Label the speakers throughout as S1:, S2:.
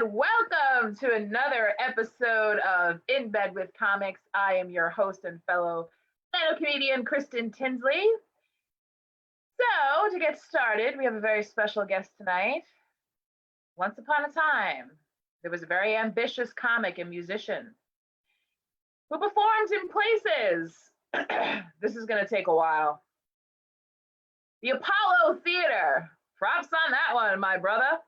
S1: and welcome to another episode of In Bed with Comics. I am your host and fellow stand-up comedian, Kristen Tinsley. So, to get started, we have a very special guest tonight. Once upon a time, there was a very ambitious comic and musician who performed in places. This is going to take a while. The Apollo Theater. Props on that one, my brother.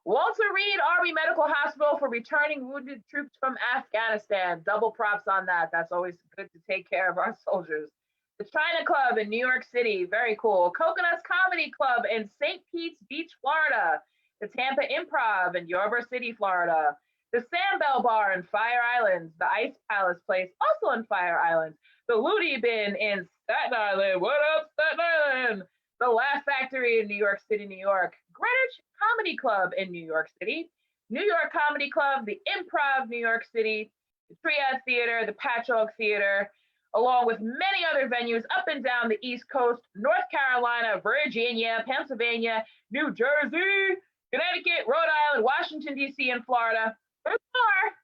S1: Walter Reed Army Medical Hospital for returning wounded troops from Afghanistan. Double props on that. That's always good to take care of our soldiers. The China Club in New York City. Very cool. Coconuts Comedy Club in St. Pete's Beach, Florida. The Tampa Improv in Yorba City, Florida. The Sandbell Bar in Fire Island. The Ice Palace Place, also in Fire Island. The Looney Bin in Staten Island. What up, Staten Island? The Laugh Factory in New York City, New York. Greenwich Comedy Club in New York City. New York Comedy Club, the Improv, New York City. The Triad Theater, the Patchogue Theater, along with many other venues up and down the East Coast, North Carolina, Virginia, Pennsylvania, New Jersey, Connecticut, Rhode Island, Washington, D.C., and Florida. There's more.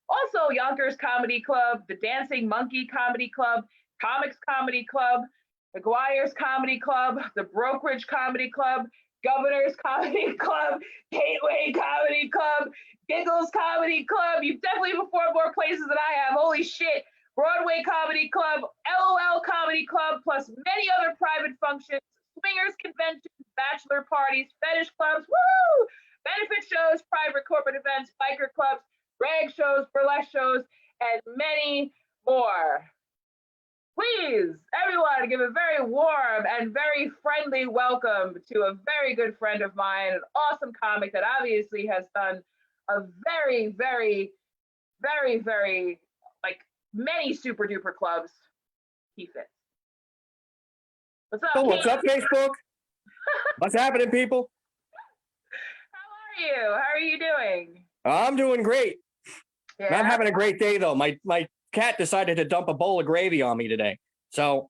S1: Also, Yonkers Comedy Club, the Dancing Monkey Comedy Club, Comics Comedy Club, McGuire's Comedy Club, the Brokerage Comedy Club, Governor's Comedy Club, Gateway Comedy Club, Giggles Comedy Club. You've definitely performed more places than I have. Holy shit. Broadway Comedy Club, LOL Comedy Club, plus many other private functions, swingers conventions, bachelor parties, fetish clubs, woo! Benefit shows, private corporate events, biker clubs, drag shows, burlesque shows, and many more. Please, everyone, give a very warm and very friendly welcome to a very good friend of mine, an awesome comic that obviously has done a very, like, many super duper clubs. He Fitz. What's up?
S2: Oh, what's up, Facebook? What's happening, people?
S1: How are you? How are you doing?
S2: I'm doing great.
S1: Yeah.
S2: I'm having a great day, though. My cat decided to dump a bowl of gravy on me today. So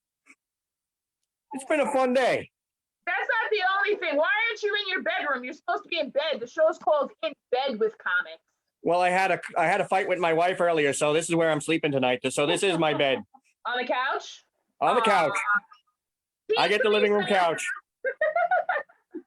S2: it's been a fun day.
S1: That's not the only thing. Why aren't you in your bedroom? You're supposed to be in bed. The show's called In Bed with Comics.
S2: Well, I had a fight with my wife earlier, so this is where I'm sleeping tonight. So this is my bed.
S1: On the couch?
S2: On the couch. I get the living room couch.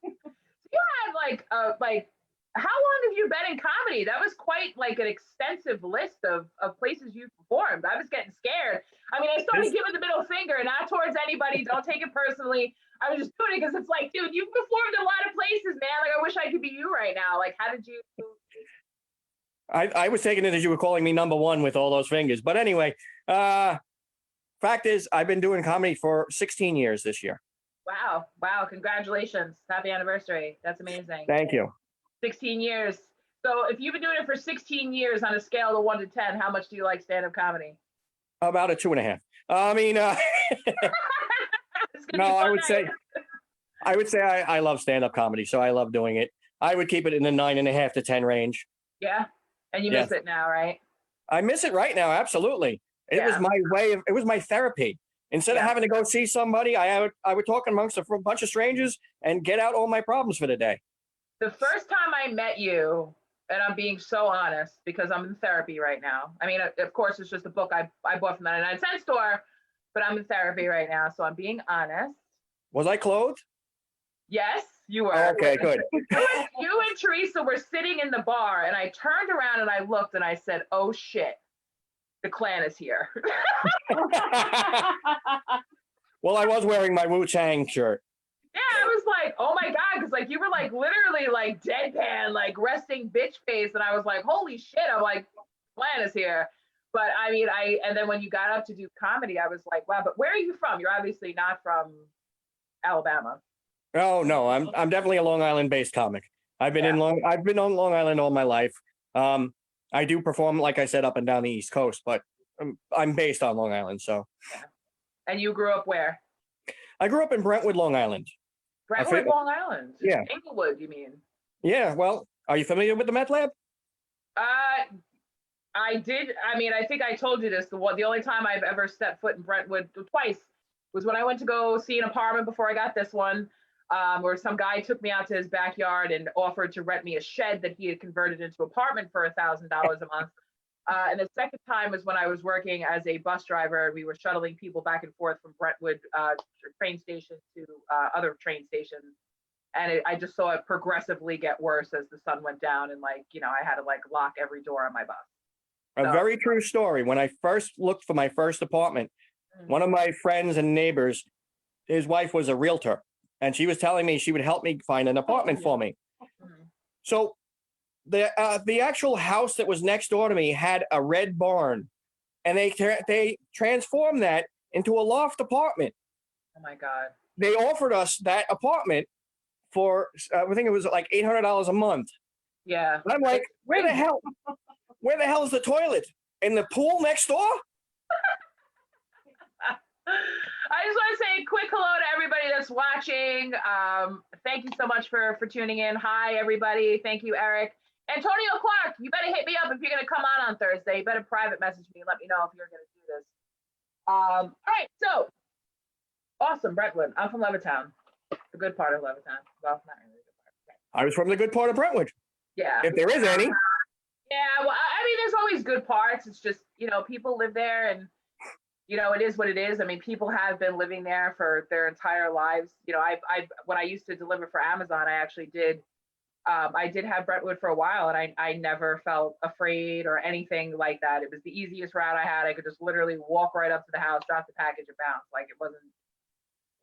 S1: You had like how long have you been in comedy? That was quite like an extensive list of places you've performed. I was getting scared. I mean, I started giving the middle finger, not towards anybody. Don't take it personally. I was just doing it because it's like, dude, you've performed a lot of places, man. Like, I wish I could be you right now. Like, how did you?
S2: I was taking it as you were calling me number one with all those fingers. But anyway, fact is, I've been doing comedy for 16 years this year.
S1: Wow. Congratulations. Happy anniversary. That's amazing.
S2: Thank you.
S1: 16 years. So if you've been doing it for 16 years on a scale of 1 to 10, how much do you like stand-up comedy?
S2: About a 2.5. I mean, no, I would say I love stand-up comedy, so I love doing it. I would keep it in the 9.5 to 10 range.
S1: Yeah. And you miss it now, right?
S2: I miss it right now. Absolutely. It was my way it was my therapy. Instead of having to go see somebody, I would talk amongst a bunch of strangers and get out all my problems for the day.
S1: The first time I met you, and I'm being so honest because I'm in therapy right now. I mean, of course, it's just a book I bought from the 99-cent store, but I'm in therapy right now, so I'm being honest.
S2: Was I clothed?
S1: Yes, you were.
S2: Okay, good.
S1: You and Teresa were sitting in the bar, and I turned around and I looked and I said, oh shit, the Klan is here.
S2: Well, I was wearing my Wu-Tang shirt.
S1: Yeah, I was like, oh my God, because like you were like literally like deadpan, like resting bitch face. And I was like, holy shit, I'm like, Klan is here. But I mean, and then when you got up to do comedy, I was like, wow, but where are you from? You're obviously not from Alabama.
S2: Oh no, I'm definitely a Long Island based comic. I've been on Long Island all my life. I do perform, like I said, up and down the East Coast, but I'm based on Long Island. So.
S1: Yeah. And you grew up where?
S2: I grew up in Brentwood, Long Island.
S1: Brentwood, Long Island?
S2: Yeah.
S1: Inglewood, you mean?
S2: Yeah, well, are you familiar with the meth lab?
S1: I did. I mean, I think I told you this. The only time I've ever stepped foot in Brentwood twice was when I went to go see an apartment before I got this one. where some guy took me out to his backyard and offered to rent me a shed that he had converted into an apartment for $1,000 a month. And the second time was when I was working as a bus driver. We were shuttling people back and forth from Brentwood train station to other train stations. And I just saw it progressively get worse as the sun went down. And like, you know, I had to like lock every door on my bus.
S2: A
S1: So,
S2: very true story. When I first looked for my first apartment, one of my friends and neighbors, his wife was a realtor, and she was telling me she would help me find an apartment for me. So the actual house that was next door to me had a red barn, and they transformed that into a loft apartment.
S1: oh my God.
S2: They offered us that apartment for I think it was like $800 a month.
S1: Yeah.
S2: And I'm like, where the hell is the toilet? In the pool next door?
S1: I just want to say a quick hello to everybody that's watching. Thank you so much for tuning in. Hi, everybody. Thank you, Eric. Antonio Clark, you better hit me up if you're going to come on Thursday. You better private message me and let me know if you're going to do this. All right, so awesome, Brentwood. I'm from Levittown, the good part of Levittown. Well, not really the good part. Okay.
S2: I was from the good part of Brentwood,
S1: Yeah.
S2: if there is any.
S1: Yeah, well, I mean, there's always good parts. It's just, you know, people live there and, you know, it is what it is. I mean, people have been living there for their entire lives. You know, when I used to deliver for Amazon, I did have Brentwood for a while, and I never felt afraid or anything like that. It was the easiest route I had. I could just literally walk right up to the house, drop the package, and bounce. Like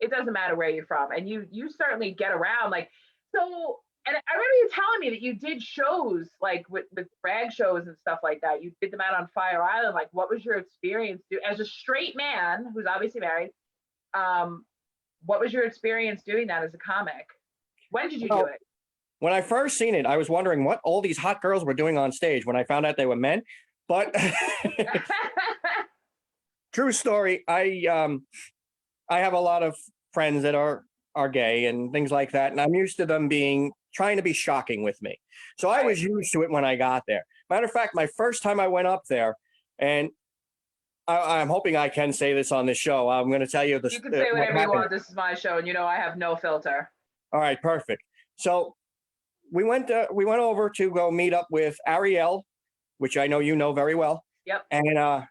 S1: it doesn't matter where you're from. And you certainly get around. Like, so, and I remember you telling me that you did shows like with drag shows and stuff like that. You did them out on Fire Island. Like, what was your experience as a straight man who's obviously married? What was your experience doing that as a comic? When did you do it?
S2: When I first seen it, I was wondering what all these hot girls were doing on stage when I found out they were men. But true story, I have a lot of friends that are gay and things like that, and I'm used to them trying to be shocking with me. So I was used to it when I got there. Matter of fact, my first time I went up there, and I'm hoping I can say this on this show. I'm going to tell you this.
S1: You can say whatever you want. This is my show, and you know I have no filter.
S2: All right, perfect. So we went over to go meet up with Ariel, which I know you know very well.
S1: Yep.
S2: And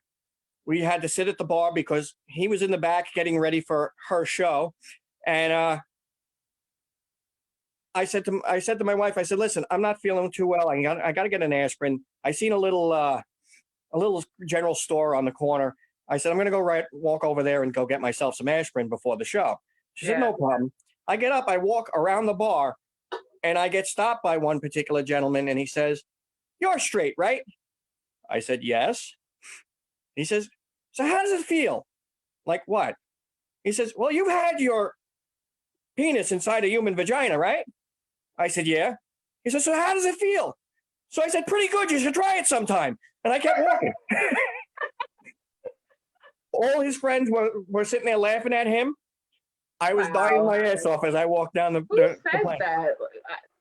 S2: we had to sit at the bar because he was in the back getting ready for her show. And I said to my wife, I said, listen, I'm not feeling too well. I got to get an aspirin. I seen a little general store on the corner. I said, I'm going to walk over there and go get myself some aspirin before the show. She said, no problem. I get up, I walk around the bar, and I get stopped by one particular gentleman, and he says, you're straight, right? I said, yes. He says, so how does it feel? Like what? He says, well, you've had your penis inside a human vagina, right? I said, yeah. He says, so how does it feel? So I said, pretty good. You should try it sometime. And I kept walking. All his friends were sitting there laughing at him. I was dying my ass off as I walked down the.
S1: Who says that?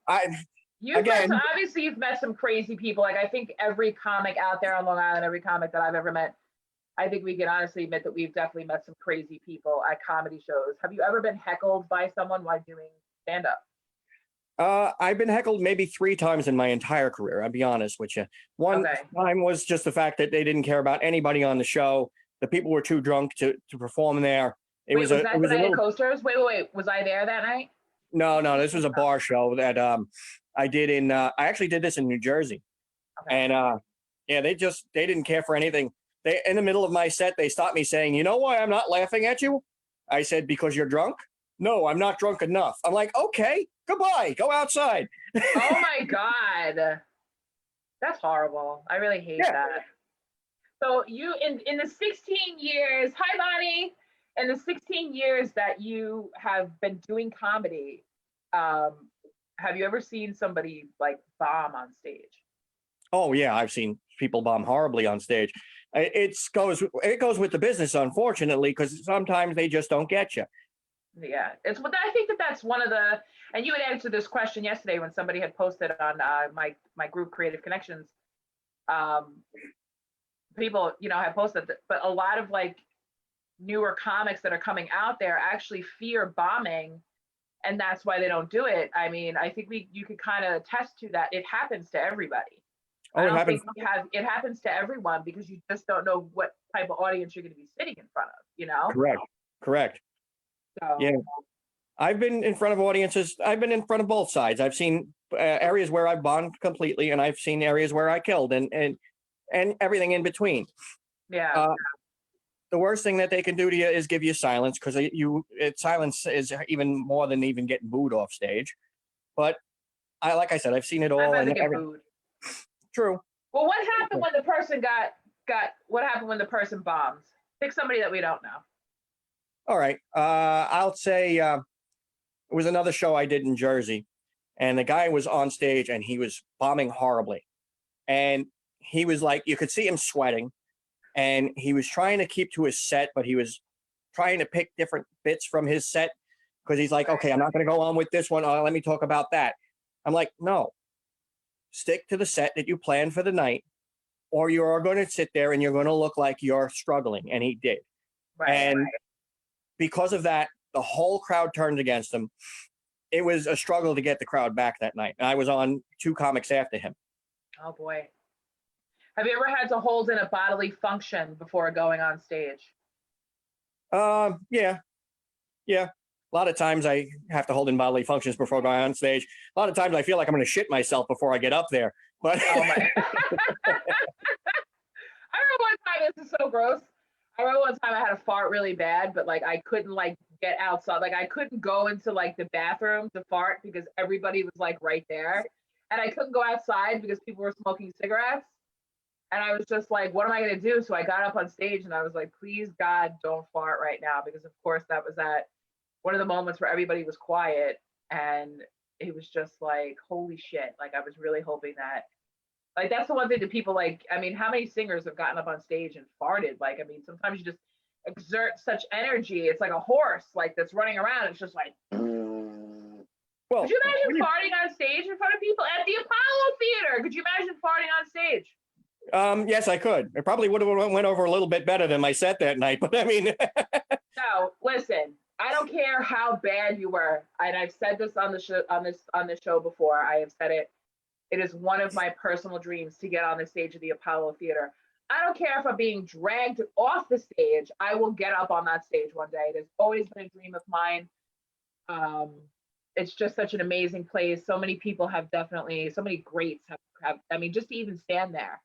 S1: Obviously, you've met some crazy people. Like, I think every comic out there on Long Island, every comic that I've ever met, I think we can honestly admit that we've definitely met some crazy people at comedy shows. Have you ever been heckled by someone while doing stand-up?
S2: I've been heckled maybe 3 times in my entire career. I'll be honest with you. One time was just the fact that they didn't care about anybody on the show. The people were too drunk to perform there.
S1: Was that the night at Coasters? Wait. Was I there that night?
S2: No. This was a bar show that I did in. I actually did this in New Jersey, and they didn't care for anything. They in the middle of my set, they stopped me saying, "You know why I'm not laughing at you?" I said, "Because you're drunk." No, I'm not drunk enough. I'm like, okay, goodbye. Go outside.
S1: Oh my God, that's horrible. I really hate that. So you in the 16 years, hi Bonnie. In the 16 years that you have been doing comedy, have you ever seen somebody like bomb on stage?
S2: Oh yeah, I've seen people bomb horribly on stage. It goes with the business, unfortunately, because sometimes they just don't get you.
S1: Yeah, I think that's one of the, and you had answered this question yesterday when somebody had posted on my group Creative Connections. People, have posted that, but a lot of like newer comics that are coming out there actually fear bombing and that's why they don't do it. I mean, I think you could kind of attest to that. It happens to everybody. I
S2: Oh, it
S1: don't
S2: happens.
S1: think it happens to everyone because you just don't know what type of audience you're going to be sitting in front of, you know?
S2: Correct. Correct. Yeah.
S1: So,
S2: I've been in front of audiences. I've been in front of both sides. I've seen areas where I bombed completely, and I've seen areas where I killed, and everything in between.
S1: yeah.
S2: Uh, the worst thing that they can do to you is give you silence, because silence is even more than even getting booed off stage. But like I said, I've seen it
S1: I'd
S2: all,
S1: rather
S2: and
S1: get booed.
S2: true.
S1: Well, what happened when the person what happened when the person bombs? Pick somebody that we don't know.
S2: All right. I'll say it was another show I did in Jersey, and the guy was on stage and he was bombing horribly, and he was like, you could see him sweating, and he was trying to keep to his set, but he was trying to pick different bits from his set, because he's like, okay, I'm not going to go on with this one. Let me talk about that. I'm like, no, stick to the set that you planned for the night, or you are going to sit there and you're going to look like you're struggling. And he did.
S1: Right.
S2: And because of that, the whole crowd turned against him. It was a struggle to get the crowd back that night. And I was on 2 comics after him.
S1: Oh boy. Have you ever had to hold in a bodily function before going on stage?
S2: Yeah. A lot of times I have to hold in bodily functions before going on stage. A lot of times I feel like I'm going to shit myself before I get up there. But
S1: Oh my. I remember one time, this is so gross. I remember one time I had a fart really bad, but like I couldn't like get outside. Like I couldn't go into like the bathroom to fart because everybody was like right there. And I couldn't go outside because people were smoking cigarettes. And I was just like, what am I going to do? So I got up on stage and I was like, please, God, don't fart right now. Because, of course, that was one of the moments where everybody was quiet. And it was just like, holy shit. Like, I was really hoping that, like, that's the one thing that people like. I mean, how many singers have gotten up on stage and farted? Like, I mean, sometimes you just exert such energy. It's like a horse, like, that's running around. It's just like,
S2: well,
S1: could you imagine farting on stage in front of people at the Apollo Theater? Could you imagine farting on stage?
S2: yes, I could. It probably would have went over a little bit better than my set that night, but I mean.
S1: No, listen. I don't care how bad you were, and I've said this on the show on this show before. I have said it. It is one of my personal dreams to get on the stage of the Apollo Theater. I don't care if I'm being dragged off the stage. I will get up on that stage one day. It has always been a dream of mine. It's just such an amazing place. So many people have so many greats have. I mean, just to even stand there.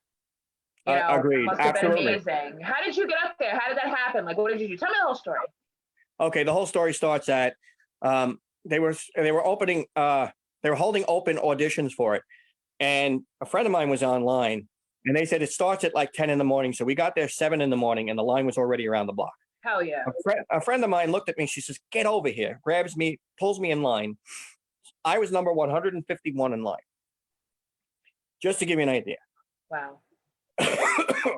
S1: You know,
S2: Agreed.
S1: must have
S2: Absolutely.
S1: been amazing. How did you get up there? How did that happen? Like, what did you do? Tell me the whole story.
S2: Okay, the whole story starts at they were opening they were holding open auditions for it, and a friend of mine was online, and they said it starts at like 10 in the morning. So we got there 7 in the morning, and the line was already around the block.
S1: Hell yeah.
S2: A friend of mine looked at me. She says, "Get over here!" Grabs me, pulls me in line. I was number 151 in line. Just to give you an idea.
S1: Wow.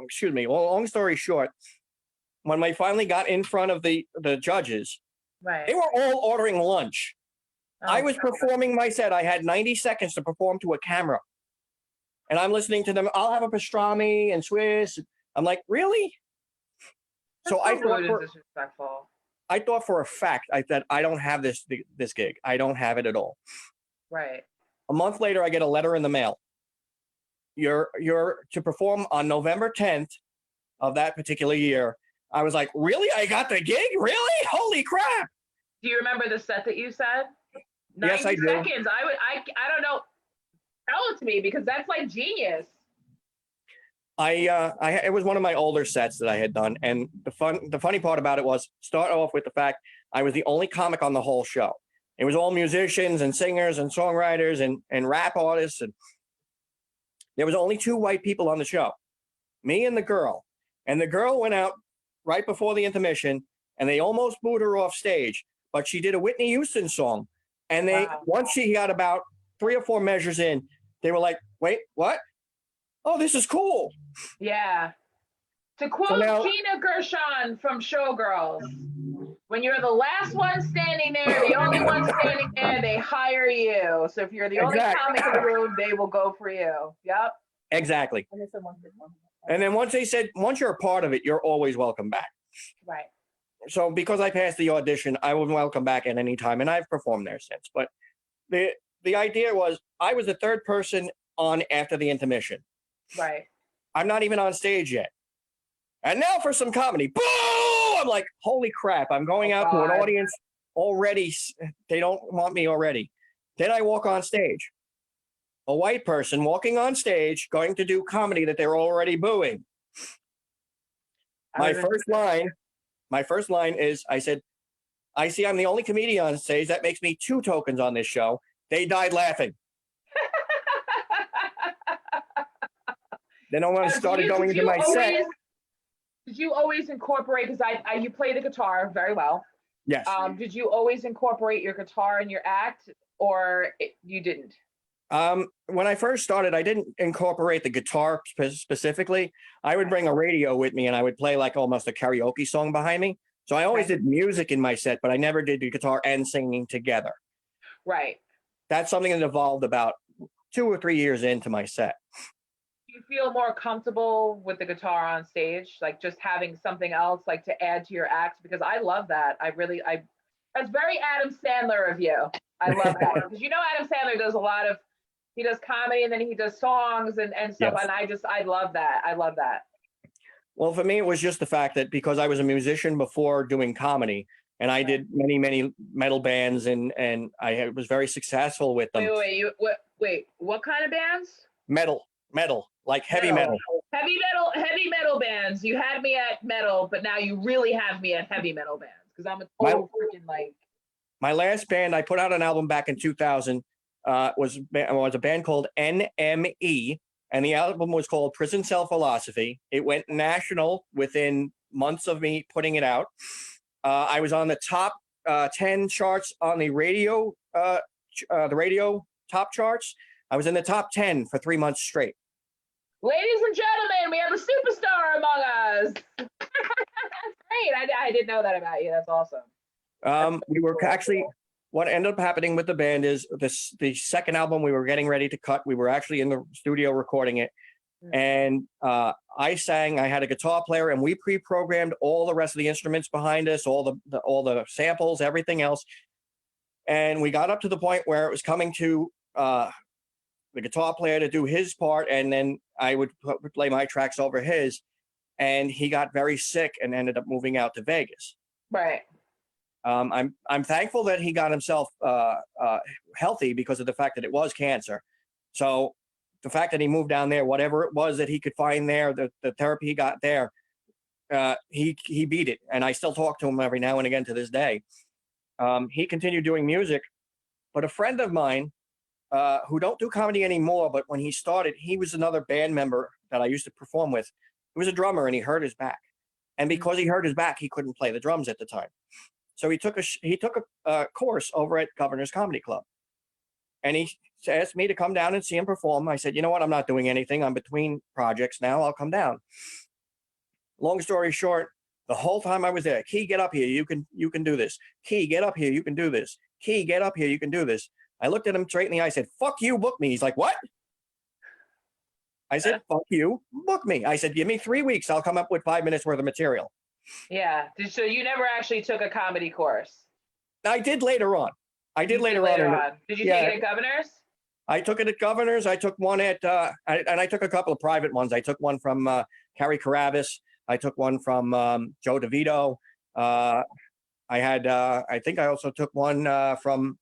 S2: Excuse me. Well, long story short, when I finally got in front of the judges,
S1: Right.
S2: they were all ordering lunch.
S1: Oh,
S2: I was performing my set. I had 90 seconds to perform to a camera. And I'm listening to them. I'll have a pastrami and Swiss. I'm like, really?
S1: That's
S2: so I thought
S1: rude and disrespectful.
S2: I thought for a fact that I don't have this gig. I don't have it at all.
S1: Right.
S2: A month later, I get a letter in the mail. You're to perform on November 10th of that particular year. I was like, really? I got the gig? Really? Holy crap.
S1: Do you remember the set that you said?
S2: Yes, I do.
S1: 90 seconds. I don't know. Tell it to me because that's like genius.
S2: It was one of my older sets that I had done. And the funny part about it was start off with the fact I was the only comic on the whole show. It was all musicians and singers and songwriters and rap artists. And there was only 2 white people on the show, me and the girl. And the girl went out right before the intermission, and they almost booed her off stage. But she did a Whitney Houston song. And once she got about 3 or 4 measures in, they were like, wait, what? Oh, this is cool.
S1: Yeah. To quote Gina Gershon from Showgirls, when you're the last one standing there, the only one standing there, they hire you. So if you're the only comic in the room, they will go for you. Yep.
S2: Exactly. And then once they said, once you're a part of it, you're always welcome back.
S1: Right.
S2: so because I passed the audition, I was welcome back at any time, and I've performed there since. But the the idea was I was the third person on after the intermission.
S1: Right.
S2: I'm not even on stage yet. And now for some comedy. Boo! I'm like, holy crap, I'm going
S1: Oh
S2: out to an
S1: God.
S2: audience already. They don't want me already. Then I walk on stage. A white person walking on stage going to do comedy that they're already booing.
S1: I
S2: My
S1: was in-
S2: first line, my first line is I said, I see I'm the only comedian on stage. That makes me 2 tokens on this show. They died laughing. Then I
S1: Now,
S2: started going into my set.
S1: Did you always incorporate, because you play the guitar very well.
S2: Yes.
S1: Did you always incorporate your guitar in your act, or you didn't?
S2: When I first started, I didn't incorporate the guitar specifically. I would bring a radio with me and I would play like almost a karaoke song behind me. So I always
S1: Okay.
S2: did music in my set, but I never did the guitar and singing together.
S1: Right.
S2: That's something that evolved about 2 or 3 years into my set.
S1: Do you feel more comfortable with the guitar on stage, like just having something else like to add to your act? Because I love that. That's very Adam Sandler of you. I love that. Because Adam Sandler does he does comedy and then he does songs and stuff.
S2: Yes.
S1: And I love that. I love that.
S2: Well, for me, it was just the fact that because I was a musician before doing comedy, and I did many, many metal bands, and I was very successful with them.
S1: Wait, what kind of bands?
S2: Metal, like heavy metal.
S1: Heavy metal bands. You had me at metal, but now you really have me at heavy metal bands because I'm a total freaking like.
S2: My last band, I put out an album back in 2000. Was a band called NME, and the album was called Prison Cell Philosophy. It went national within months of me putting it out. I was on the top 10 charts on the radio top charts. I was in the top 10 for 3 months straight.
S1: Ladies and gentlemen, we have a superstar among us. Great. I didn't know that about you. That's awesome.
S2: We were actually, what ended up happening with the band is the second album we were getting ready to cut. We were actually in the studio recording it. And I sang, I had a guitar player, and we pre-programmed all the rest of the instruments behind us, all the samples, everything else. And we got up to the point where it was coming to the guitar player to do his part, and then I would play my tracks over his. And he got very sick and ended up moving out to Vegas.
S1: Right.
S2: I'm thankful that he got himself healthy because of the fact that it was cancer. So the fact that he moved down there, whatever it was that he could find there, the therapy he got there, he beat it. And I still talk to him every now and again to this day. He continued doing music, but a friend of mine who don't do comedy anymore, but when he started, he was another band member that I used to perform with. He was a drummer and he hurt his back. And because he hurt his back, he couldn't play the drums at the time. So he took a course over at Governor's Comedy Club. And he asked me to come down and see him perform. I said, you know what? I'm not doing anything. I'm between projects now. I'll come down. Long story short, the whole time I was there, Key, get up here. You can do this. Key, get up here. You can do this. Key, get up here. You can do this. I looked at him straight in the eye. I said, fuck you, book me. He's like, what? I said, fuck you, book me. I said, give me 3 weeks. I'll come up with 5 minutes worth of material.
S1: Yeah. So you never actually took a comedy course?
S2: I did later on. Did you take
S1: it at Governor's?
S2: I took it at Governor's. I took one at, and I took a couple of private ones. I took one from Carrie Karavis. I took one from Joe DeVito. I think I also took one from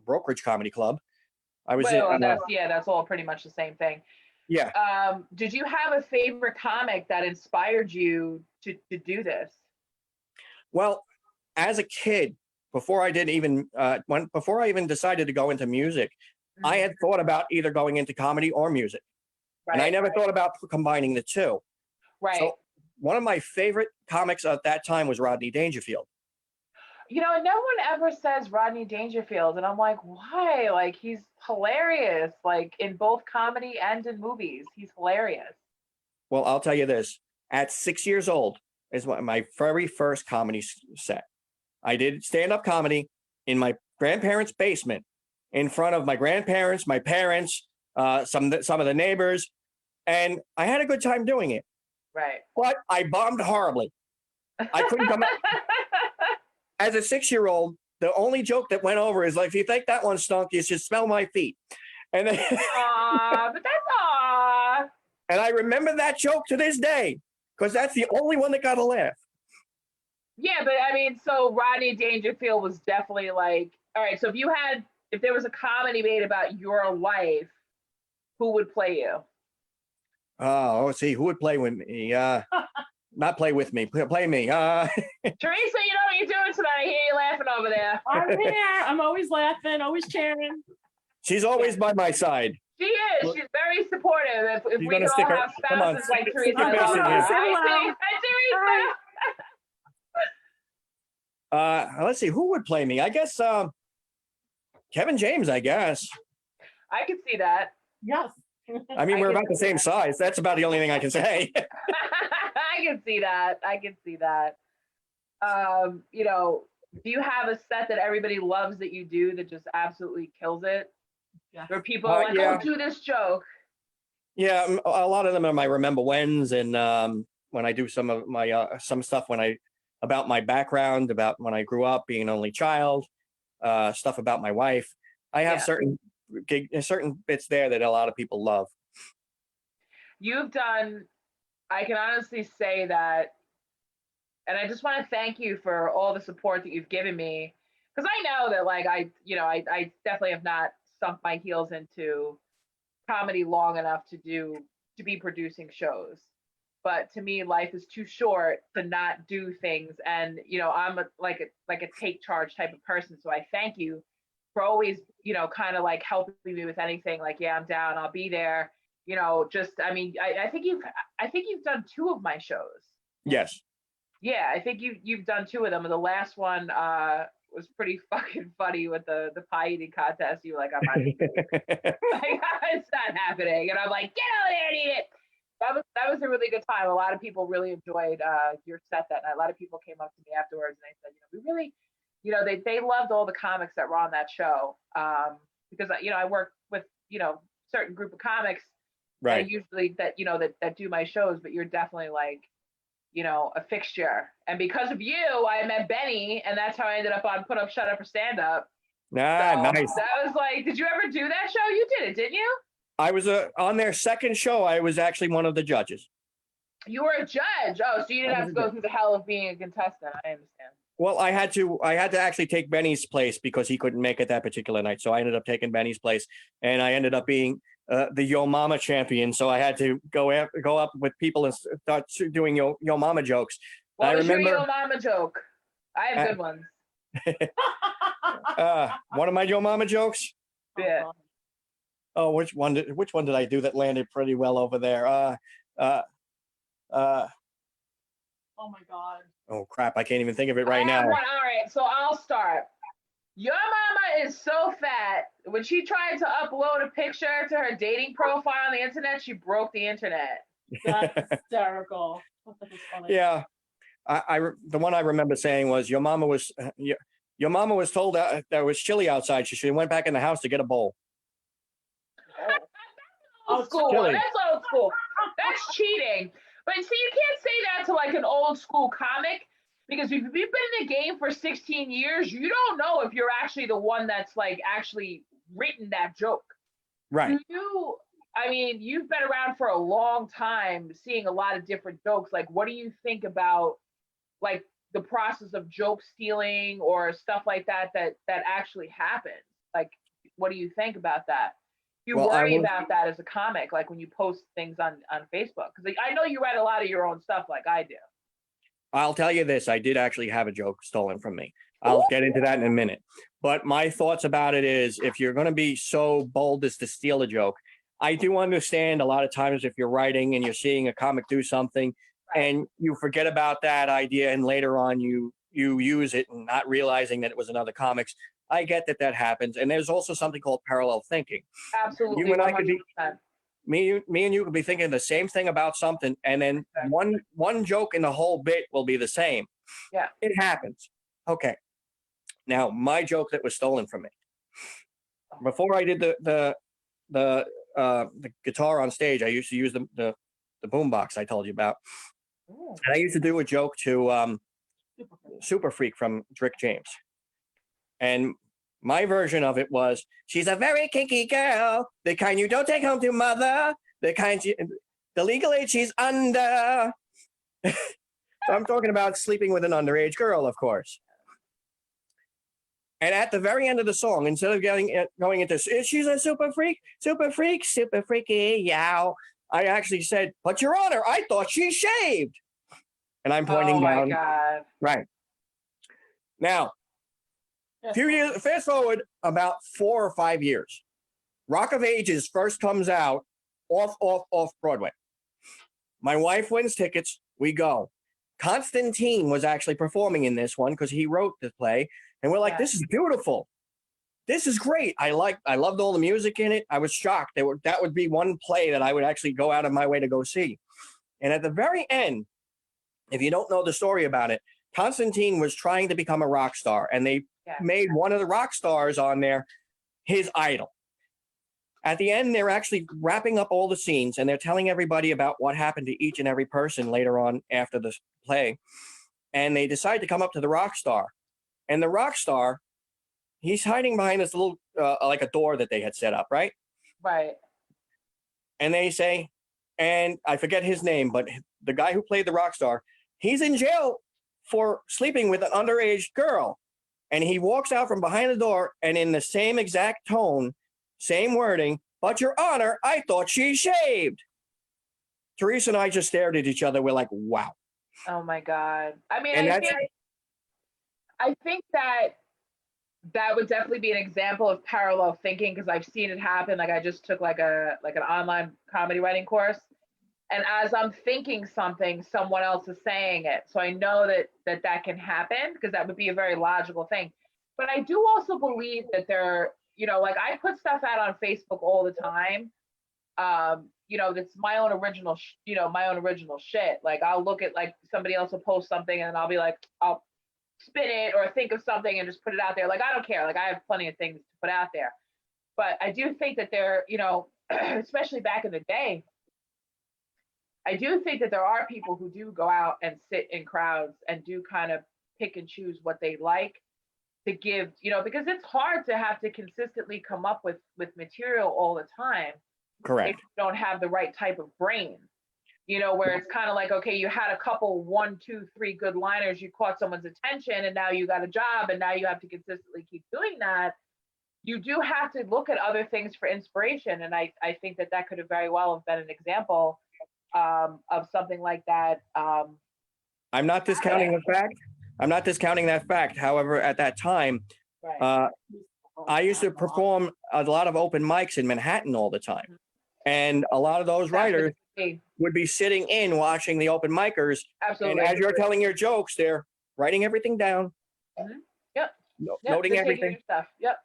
S2: Brokerage Comedy Club.
S1: That's all pretty much the same thing.
S2: Yeah.
S1: Did you have a favorite comic that inspired you to do this?
S2: Well, as a kid, before I even decided to go into music, I had thought about either going into comedy or music. Right, and I never thought about combining the two.
S1: Right.
S2: So one of my favorite comics at that time was Rodney Dangerfield.
S1: No one ever says Rodney Dangerfield, and I'm like, why? Like, he's hilarious, like in both comedy and in movies. He's hilarious. Well,
S2: I'll tell you this. At 6 years old is my very first comedy set. I did stand-up comedy in my grandparents' basement in front of my grandparents, my parents, some of the neighbors, and I had a good time doing it.
S1: Right.
S2: But I bombed horribly. I couldn't come up. As a 6-year-old, the only joke that went over is like, if you think that one stunk, you should smell my feet. And then,
S1: Aw, but that's aw.
S2: and I remember that joke to this day because that's the only one that got a laugh.
S1: Yeah, but I mean, so Rodney Dangerfield was definitely like, all right, so if there was a comedy made about your life, who would play you?
S2: Oh, let's see, who would play with me? Not play with me, play me.
S1: Teresa, you know what you're doing tonight. I hear you laughing over there.
S3: I'm here. I'm always laughing, always cheering.
S2: She's always by my side.
S1: She is. She's very supportive. If
S2: She's
S1: we
S2: gonna
S1: could
S2: stick
S1: all
S2: her-
S1: have
S2: come on,
S1: spouses like
S2: stick
S1: Teresa,
S2: your
S1: I
S2: face
S1: love
S2: in
S1: her.
S2: here.
S1: Hi, Teresa.
S2: Let's see, who would play me? I guess Kevin James, I guess.
S1: I could see that.
S3: Yes.
S2: I mean,
S1: I
S2: we're
S1: can
S2: about the same size. That's about the only thing I can say.
S1: I can see that. I can see that. Do you have a set that everybody loves that you do that just absolutely kills it?
S3: Yes.
S1: Where people are like,
S2: yeah.
S1: "Oh, do this joke."
S2: Yeah, a lot of them are my remember whens, and when I do some of my some stuff about my background, about when I grew up, being an only child, stuff about my wife. I have
S1: Yeah.
S2: certain bits there that a lot of people love.
S1: You've done, I can honestly say that, and I just want to thank you for all the support that you've given me. Because I know that, like, I definitely have not sunk my heels into comedy long enough to be producing shows. But to me, life is too short to not do things. And, I'm like a take charge type of person. So I thank you for always, kind of like helping me with anything. Like, yeah, I'm down, I'll be there. I think you've done 2 of my shows.
S2: Yes.
S1: Yeah, I think you've done 2 of them. And the last one was pretty fucking funny with the pie eating contest. You were like, I'm not eating it. Like, it's not happening. And I'm like, get out there and eat it. That was a really good time. A lot of people really enjoyed your set that night. A lot of people came up to me afterwards and they said, we really, they loved all the comics that were on that show. Because I work with, certain group of comics
S2: Right.
S1: that usually that do my shows, but you're definitely like, a fixture. And because of you, I met Benny, and that's how I ended up on Put Up, Shut Up, or Stand Up.
S2: Nice.
S1: That was like, did you ever do that show? You did it, didn't you?
S2: I was on their second show. I was actually one of the judges.
S1: You were a judge. Oh, so you didn't have to go through the hell of being a contestant. I understand.
S2: Well, I had to actually take Benny's place because he couldn't make it that particular night. So I ended up taking Benny's place, and I ended up being the Yo Mama champion. So I had to go up with people and start doing Yo Mama jokes.
S1: What was
S2: remember
S1: your Yo Mama joke? I have good ones.
S2: One of my Yo Mama jokes.
S1: Yeah.
S2: Oh, which one did I do that landed pretty well over there?
S3: Oh my God.
S2: Oh crap! I can't even think of it right now.
S1: All right, so I'll start. Your mama is so fat. When she tried to upload a picture to her dating profile on the internet, she broke the internet.
S3: That's hysterical. That was funny.
S2: Yeah, the one I remember saying was your mama was told that there was chilly outside. She went back in the house to get a bowl.
S1: Old school one.
S2: Chilly.
S1: That's old school. That's cheating. But see, you can't say that to like an old school comic, because if you've been in the game for 16 years, you don't know if you're actually the one that's like actually written that joke.
S2: Right.
S1: You've been around for a long time, seeing a lot of different jokes. Like, what do you think about like the process of joke stealing or stuff like that actually happens? Like, what do you think about that? You worry about that as a comic, like when you post things on Facebook? Because I know you write a lot of your own stuff like I do.
S2: I'll tell you this. I did actually have a joke stolen from me. I'll get into that in a minute. But my thoughts about it is, if you're going to be so bold as to steal a joke, I do understand a lot of times if you're writing and you're seeing a comic do something and you forget about that idea and later on you use it and not realizing that it was another comic's. I get that happens. And there's also something called parallel thinking.
S1: Absolutely.
S2: You and I could be
S1: 100%.
S2: me and you could be thinking the same thing about something, and then one joke in the whole bit will be the same.
S1: Yeah.
S2: It happens. Okay. Now, my joke that was stolen from me. Before I did the guitar on stage, I used to use the boombox I told you about.
S1: Ooh.
S2: And I used to do a joke to Super Freak from Rick James. And my version of it was, she's a very kinky girl, the kind you don't take home to mother, the legal age she's under. So I'm talking about sleeping with an underage girl, of course. And at the very end of the song, instead of going into, she's a super freak, super freaky, yow, I actually said, but Your Honor, I thought she shaved. And I'm pointing down.
S1: Oh my God.
S2: Right. Now, few years, fast forward about 4 or 5 years. Rock of Ages first comes out off Broadway. My wife wins tickets. We go. Constantine was actually performing in this one because he wrote the play. And we're like, this is beautiful. This is great. I loved all the music in it. I was shocked. That would be one play that I would actually go out of my way to go see. And at the very end, if you don't know the story about it, Constantine was trying to become a rock star, and they made one of the rock stars on there his idol. At the end, they're actually wrapping up all the scenes, and they're telling everybody about what happened to each and every person later on after the play. And they decide to come up to the rock star. And the rock star, he's hiding behind this little, like a door that they had set up, right?
S1: Right.
S2: And they say, and I forget his name, but the guy who played the rock star, he's in jail for sleeping with an underage girl. And he walks out from behind the door, and in the same exact tone, same wording, but Your Honor, I thought she shaved. Teresa and I just stared at each other. We're like, wow.
S1: Oh my God. I mean,
S2: And
S1: I think that would definitely be an example of parallel thinking, because I've seen it happen. Like, I just took like an online comedy writing course, and as I'm thinking something, someone else is saying it. So I know that can happen, because that would be a very logical thing. But I do also believe that there, like, I put stuff out on Facebook all the time. That's my own original shit. Like, I'll look at, like, somebody else will post something, and I'll be like, I'll spin it or think of something and just put it out there. Like, I don't care. Like, I have plenty of things to put out there. But I do think that there, especially back in the day, I do think that there are people who do go out and sit in crowds and do kind of pick and choose what they like to give, because it's hard to have to consistently come up with material all the time.
S2: Correct.
S1: If you don't have the right type of brain, where it's kind of like, okay, you had a couple, 1, 2, 3 good liners, you caught someone's attention, and now you got a job, and now you have to consistently keep doing that. You do have to look at other things for inspiration. And I think that could have very well have been an example of something like that.
S2: I'm not discounting the fact. I'm not discounting that fact. However, at that time,
S1: Right.
S2: I used to perform a lot of open mics in Manhattan all the time. And a lot of those writers would be sitting in watching the open micers.
S1: Absolutely.
S2: And as you're telling your jokes, they're writing everything down.
S1: Mm-hmm. Yep.
S2: Noting everything.
S1: Stuff. Yep.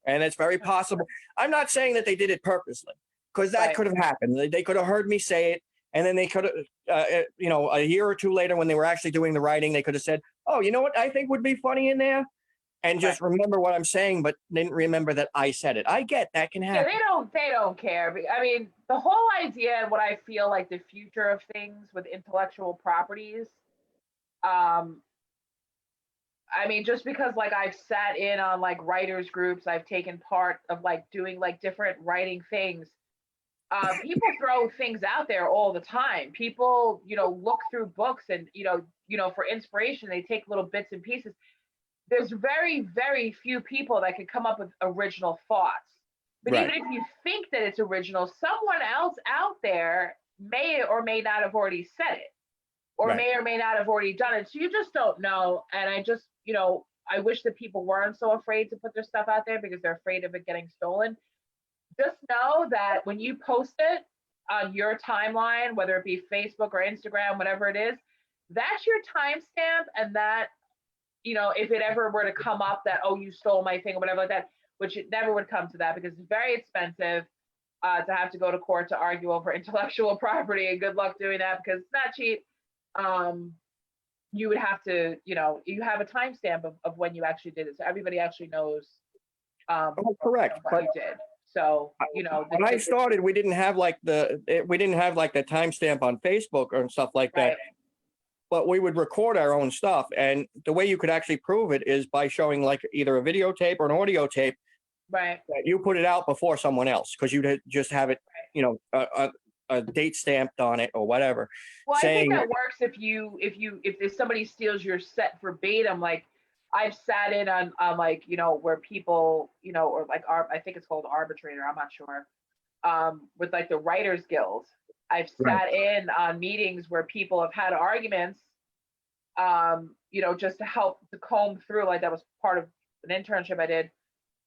S2: And it's very possible. I'm not saying that they did it purposely, because that could have happened. They could have heard me say it. And then they could have, a year or two later, when they were actually doing the writing, they could have said, oh, you know what I think would be funny in there? And just remember what I'm saying, but didn't remember that I said it. I get that can happen.
S1: Yeah, they don't care. I mean, the whole idea and what I feel like the future of things with intellectual properties, I mean, just because, like, I've sat in on, like, writers groups, I've taken part of, like, doing, like, different writing things. People throw things out there all the time. People, look through books and, for inspiration, they take little bits and pieces. There's very, very few people that can come up with original thoughts. But even if you think that it's original, someone else out there may or may not have already said it, or may or may not have already done it. So you just don't know. And I just, I wish that people weren't so afraid to put their stuff out there because they're afraid of it getting stolen. Just know that when you post it on your timeline, whether it be Facebook or Instagram, whatever it is, that's your timestamp. And that, if it ever were to come up that, oh, you stole my thing or whatever like that, which it never would come to that, because it's very expensive to have to go to court to argue over intellectual property, and good luck doing that because it's not cheap. You would have to, you have a timestamp of when you actually did it. So everybody actually knows
S2: correct.
S1: what you did. So,
S2: when I started, we didn't have like the timestamp on Facebook or stuff like that. but we would record our own stuff. And the way you could actually prove it is by showing like either a videotape or an audio tape
S1: Right.
S2: that you put it out before someone else, because you'd just have it, you know, a date stamped on it or whatever,
S1: Well, I think
S2: saying,
S1: that works if somebody steals your set verbatim. Like I've sat in on like, you know, where people, you know, or like I think it's called arbitrator, I'm not sure. With like the Writers Guild. I've
S2: right,
S1: sat in on meetings where people have had arguments, you know, just to help to comb through, like that was part of an internship I did,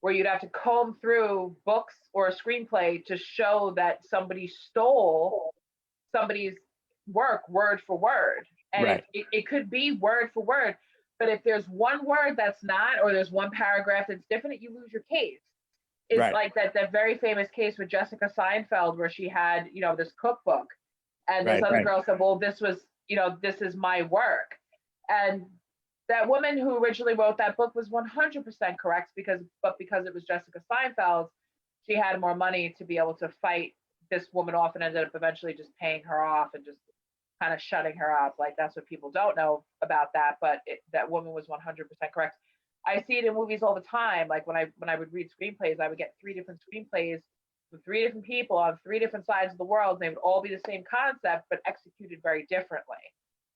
S1: where you'd have to comb through books or a screenplay to show that somebody stole somebody's work word for word. And
S2: right,
S1: it could be word for word, but if there's one word that's not, or there's one paragraph that's different, you lose your case. It's
S2: right,
S1: like that very famous case with Jessica Seinfeld where she had, you know, this cookbook and this
S2: right,
S1: other
S2: right,
S1: girl said, well, this was, you know, this is my work. And that woman who originally wrote that book was 100% correct because it was Jessica Seinfeld, she had more money to be able to fight this woman off and ended up eventually just paying her off and just kind of shutting her up. Like that's what people don't know about that, but that woman was 100% correct. I see it in movies all the time. Like when I would read screenplays, I would get 3 different screenplays with 3 different people on 3 different sides of the world. And they would all be the same concept, but executed very differently.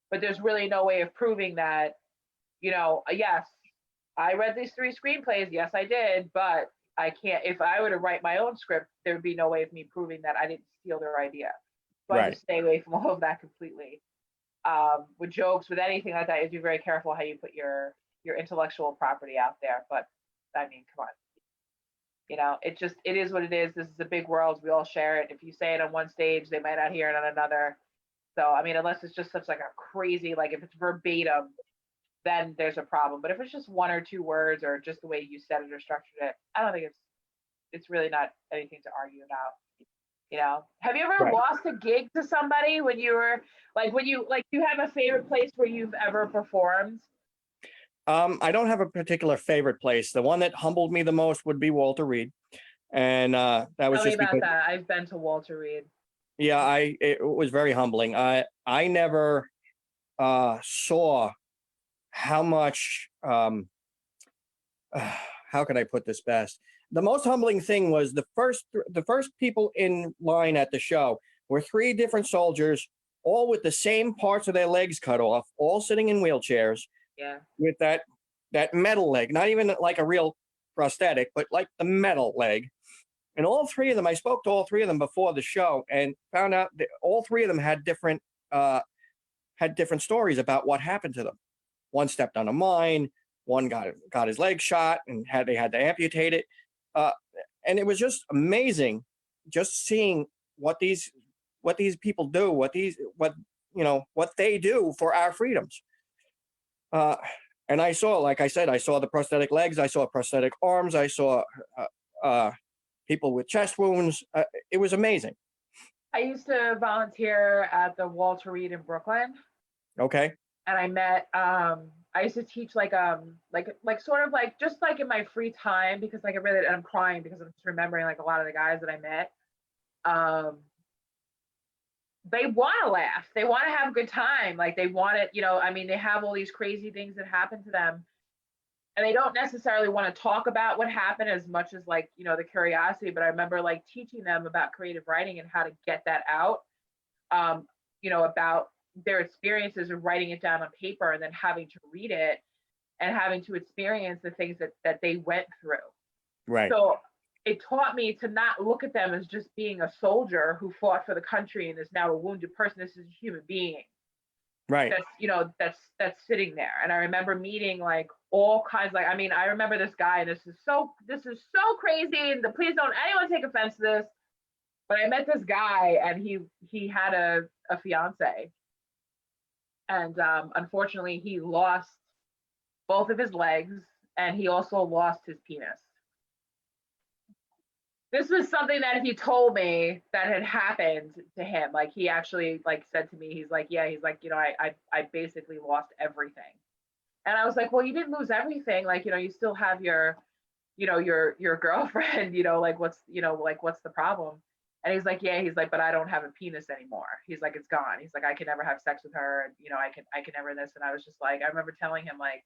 S1: But there's really no way of proving that, you know, yes, I read these 3 screenplays. Yes, I did, but I can't, if I were to write my own script, there would be no way of me proving that I didn't steal their idea. So I
S2: right,
S1: just stay away from all of that completely. With jokes, with anything like that, you have to be very careful how you put your intellectual property out there. But I mean, come on, you know, it is what it is. This is a big world. We all share it. If you say it on one stage, they might not hear it on another. So I mean, unless it's just such like a crazy, like if it's verbatim, then there's a problem. But if it's just 1 or 2 words or just the way you said it or structured it, I don't think it's really not anything to argue about. You know, have you ever
S2: right.
S1: lost a gig to somebody when you were when you you have a favorite place where you've ever performed?
S2: I don't have a particular favorite place. The one that humbled me the most would be Walter Reed, and that was
S1: Tell me
S2: just
S1: about
S2: because,
S1: that. I've been to Walter Reed.
S2: yeah, it was very humbling. I never saw how much how can I put this best? The most humbling thing was the first people in line at the show were 3 different soldiers, all with the same parts of their legs cut off, all sitting in wheelchairs
S1: Yeah.
S2: with that metal leg, not even like a real prosthetic, but like the metal leg. And all 3 of them, I spoke to all 3 of them before the show and found out that all 3 of them had different stories about what happened to them. One stepped on a mine, one got his leg shot and they had to amputate it. Uh, and it was just amazing just seeing what these people do, what they do for our freedoms. Uh, and I saw, like I said, I saw the prosthetic legs, I saw prosthetic arms, I saw people with chest wounds. It was amazing.
S1: I used to volunteer at the Walter Reed in Brooklyn,
S2: Okay.
S1: and I met I used to teach like sort of like just like in my free time because like I really and I'm crying because I'm just remembering like a lot of the guys that I met. Um, they want to laugh. They want to have a good time. Like they want it, you know, I mean, they have all these crazy things that happen to them. And they don't necessarily want to talk about what happened as much as like, you know, the curiosity. But I remember like teaching them about creative writing and how to get that out, you know, about their experiences of writing it down on paper and then having to read it and having to experience the things that they went through.
S2: Right.
S1: So it taught me to not look at them as just being a soldier who fought for the country and is now a wounded person. This is a human being
S2: Right.
S1: that's, you know, that's sitting there. And I remember meeting like all kinds, like I mean, I remember this guy, and this is so crazy, and please don't anyone take offense to this, but I met this guy and he had a fiance, and unfortunately he lost both of his legs and he also lost his penis. This was something that he told me that had happened to him. Like he actually like said to me, he's like, yeah, he's like, you know, I basically lost everything. And I was like, well, you didn't lose everything. Like, you know, you still have your, you know, your girlfriend, you know, like what's the problem? And he's like, yeah, he's like, but I don't have a penis anymore. He's like, it's gone. He's like, I can never have sex with her. And, I can never this. And I was just like, I remember telling him like,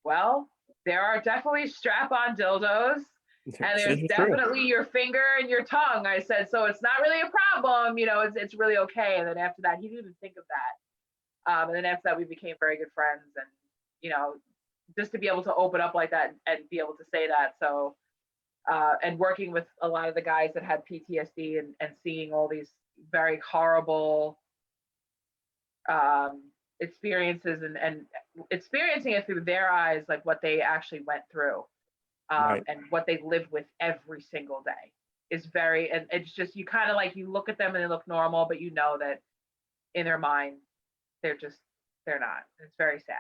S1: well, there are definitely strap-on dildos and there's
S2: This is true.
S1: definitely your finger and your tongue. I said, so it's not really a problem. It's really okay. And then after that, he didn't even think of that. And then after that, we became very good friends and, just to be able to open up like that and be able to say that. So, and working with a lot of the guys that had PTSD and seeing all these very horrible experiences and experiencing it through their eyes, like what they actually went through
S2: Right.
S1: and what they live with every single day is very, and it's just, you kind of like, you look at them and they look normal, but that in their mind, they're not. It's very sad.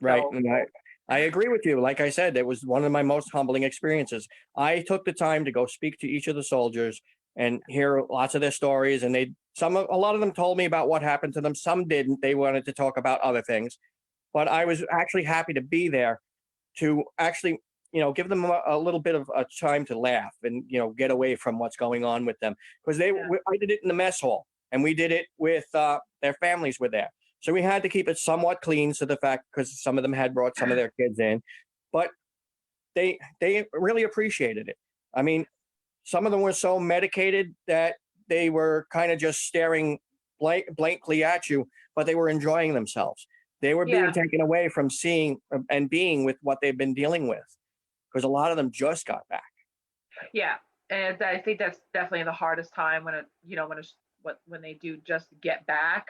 S2: Right.
S1: So,
S2: And I agree with you. Like I said, it was one of my most humbling experiences. I took the time to go speak to each of the soldiers and hear lots of their stories. And a lot of them told me about what happened to them. Some didn't. They wanted to talk about other things. But I was actually happy to be there to actually, give them a little bit of a time to laugh and, get away from what's going on with them. Because I did it in the mess hall and we did it with their families were there. So we had to keep it somewhat clean. So the fact, because some of them had brought some of their kids in, but they really appreciated it. I mean, some of them were so medicated that they were kind of just staring blankly at you, but they were enjoying themselves. They were being
S1: yeah,
S2: taken away from seeing and being with what they've been dealing with, because a lot of them just got back.
S1: yeah. And I think that's definitely the hardest time when they do just get back.